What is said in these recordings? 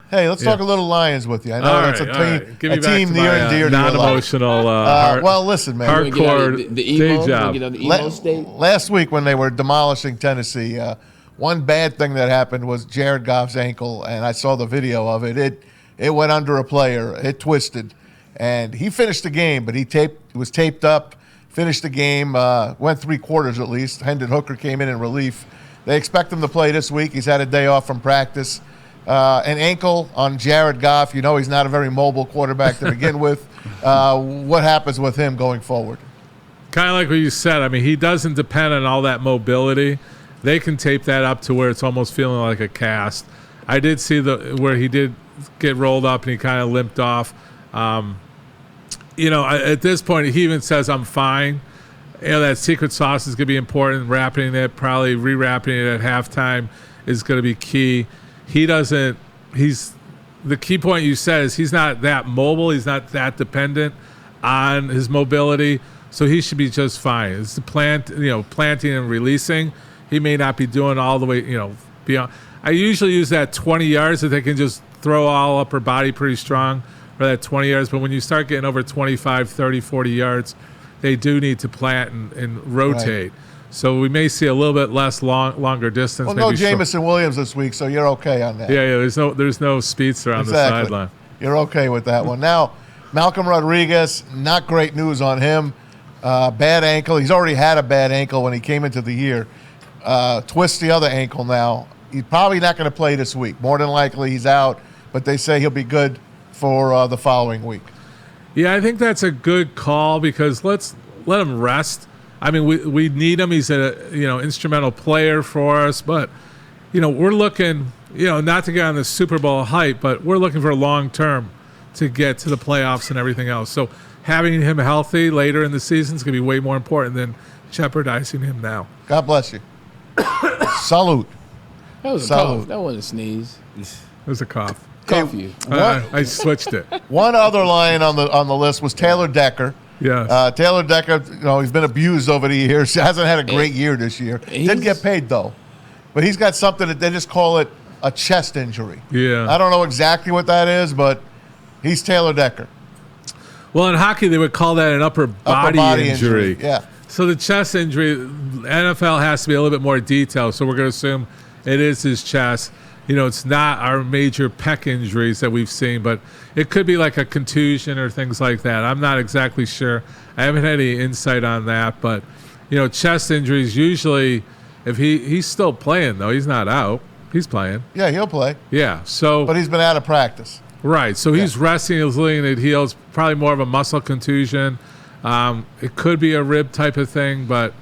Hey, let's talk a little Lions with you. I know that's a team near and dear to your life. Non-emotional, well, listen, man. hardcore day job. Last week when they were demolishing Tennessee, one bad thing that happened was Jared Goff's ankle, and I saw the video of it. It went under a player. It twisted. And he finished the game, but he was taped up, finished the game, went 3 quarters at least. Hendon Hooker came in relief. They expect him to play this week. He's had a day off from practice. An ankle on Jared Goff. You know he's not a very mobile quarterback to begin with. What happens with him going forward? Kind of like what you said. I mean, he doesn't depend on all that mobility. They can tape that up to where it's almost feeling like a cast. I did see where he did get rolled up and he kind of limped off. At this point, he even says, I'm fine. That secret sauce is going to be important. Wrapping it, probably re-wrapping it at halftime is going to be key. The key point you said is he's not that mobile. He's not that dependent on his mobility. So he should be just fine. It's the planting and releasing. He may not be doing all the way, beyond. I usually use that 20 yards that they can just throw all upper body pretty strong for that 20 yards. But when you start getting over 25, 30, 40 yards, they do need to plant and rotate. Right. So we may see a little bit less longer distance. Well, no Jamison Williams this week, so you're okay on that. Yeah. There's no speedster on the sideline. You're okay with that one. Now, Malcolm Rodriguez, not great news on him. Bad ankle. He's already had a bad ankle when he came into the year. Twists the other ankle now. He's probably not going to play this week. More than likely he's out, but they say he'll be good for the following week. Yeah, I think that's a good call because let him rest. I mean, we need him. He's a instrumental player for us, but we're looking not to get on the Super Bowl hype, but we're looking for long term to get to the playoffs and everything else. So having him healthy later in the season is going to be way more important than jeopardizing him now. God bless you. Salute. That was a cough. That wasn't a sneeze. It was a cough. Cough you. I switched it. One other Lion on the list was Taylor Decker. Yeah. Taylor Decker, he's been abused over the years. He hasn't had a great year this year. Didn't get paid, though. But he's got something that they just call it a chest injury. Yeah. I don't know exactly what that is, but he's Taylor Decker. Well, in hockey, they would call that an upper body injury. Yeah. So the chest injury, NFL has to be a little bit more detailed. So we're going to assume it is his chest. It's not our major pec injuries that we've seen, but it could be like a contusion or things like that. I'm not exactly sure. I haven't had any insight on that, but chest injuries usually, if he's still playing though, he's not out. He's playing. Yeah, he'll play. Yeah. So, but he's been out of practice. Right. So he's resting his leg and it heals. Probably more of a muscle contusion. It could be a rib type of thing, but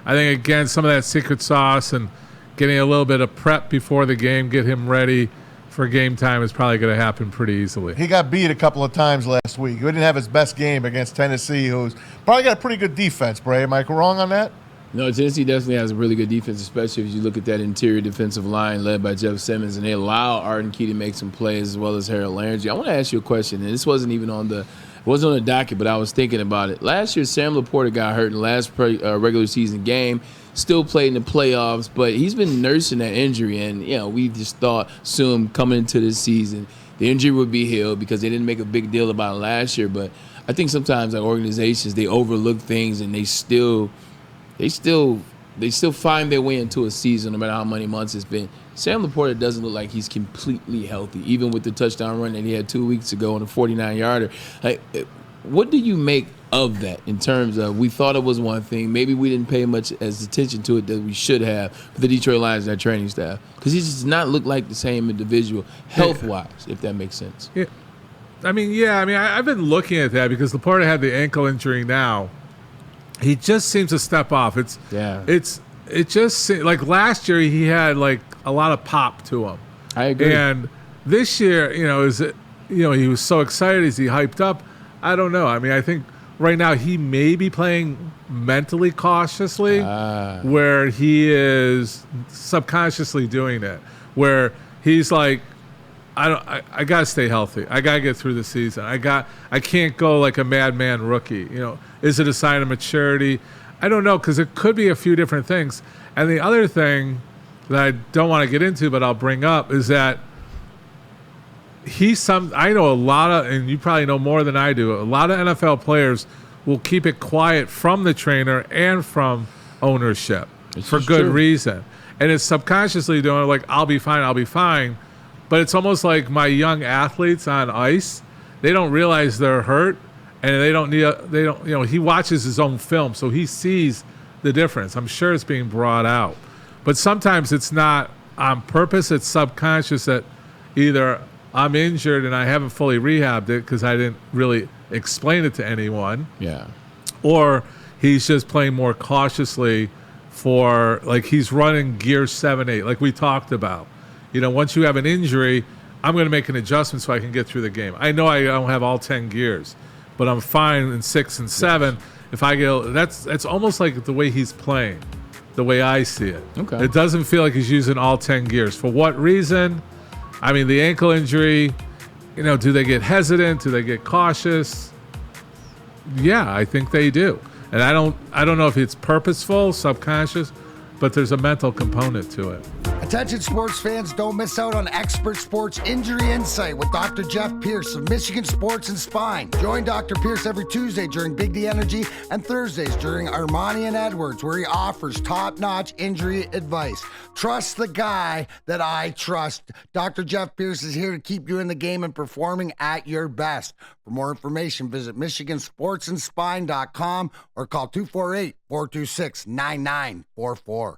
I think again some of that secret sauce and getting a little bit of prep before the game, get him ready for game time is probably going to happen pretty easily. He got beat a couple of times last week. He didn't have his best game against Tennessee, who's probably got a pretty good defense, Bray. Am I wrong on that? No, Tennessee definitely has a really good defense, especially if you look at that interior defensive line led by Jeff Simmons, and they allow Arden Key to make some plays as well as Harold Landry. I want to ask you a question, and this wasn't even on the docket, but I was thinking about it. Last year, Sam Laporta got hurt in the last regular season game. Still played in the playoffs, but he's been nursing that injury, and we just assumed coming into this season the injury would be healed because they didn't make a big deal about it last year. But I think sometimes like organizations, they overlook things and they still find their way into a season no matter how many months it's been. Sam Laporta doesn't look like he's completely healthy, even with the touchdown run that he had 2 weeks ago on a 49-yarder. Like, what do you make of that in terms of we thought it was one thing, maybe we didn't pay much as attention to it that we should have for the Detroit Lions and their training staff? Because he does not look like the same individual health-wise, if that makes sense. Yeah. I've been looking at that because Laporta had the ankle injury now. He just seems to step off. It just seems like last year he had like a lot of pop to him. I agree. And this year, he was so excited. Is he hyped up? I don't know. I think right now he may be playing mentally cautiously, where he is subconsciously doing it, where he's like, I gotta stay healthy. I gotta get through the season. I can't go like a madman rookie. Is it a sign of maturity? I don't know, because it could be a few different things. And the other thing that I don't want to get into, but I'll bring up, is that I know a lot of, and you probably know more than I do, a lot of NFL players will keep it quiet from the trainer and from ownership for good reason. And it's subconsciously doing it like, I'll be fine. But it's almost like my young athletes on ice, they don't realize they're hurt, and he watches his own film, so he sees the difference. I'm sure it's being brought out. But sometimes it's not on purpose, it's subconscious that either I'm injured and I haven't fully rehabbed it because I didn't really explain it to anyone. Yeah. Or he's just playing more cautiously for, like, he's running gear 7, 8, like we talked about. Once you have an injury, I'm going to make an adjustment so I can get through the game. I know I don't have all 10 gears, but I'm fine in 6 and 7. If I get, that's almost like the way he's playing, the way I see it. Okay. It doesn't feel like he's using all 10 gears. For what reason? I mean, the ankle injury, do they get hesitant? Do they get cautious? Yeah, I think they do. And I don't know if it's purposeful, subconscious, but there's a mental component to it. Attention sports fans, don't miss out on Expert Sports Injury Insight with Dr. Jeff Pierce of Michigan Sports and Spine. Join Dr. Pierce every Tuesday during Big D Energy and Thursdays during Ermanni and Edwards, where he offers top-notch injury advice. Trust the guy that I trust. Dr. Jeff Pierce is here to keep you in the game and performing at your best. For more information, visit MichiganSportsandSpine.com or call 248-426-9944.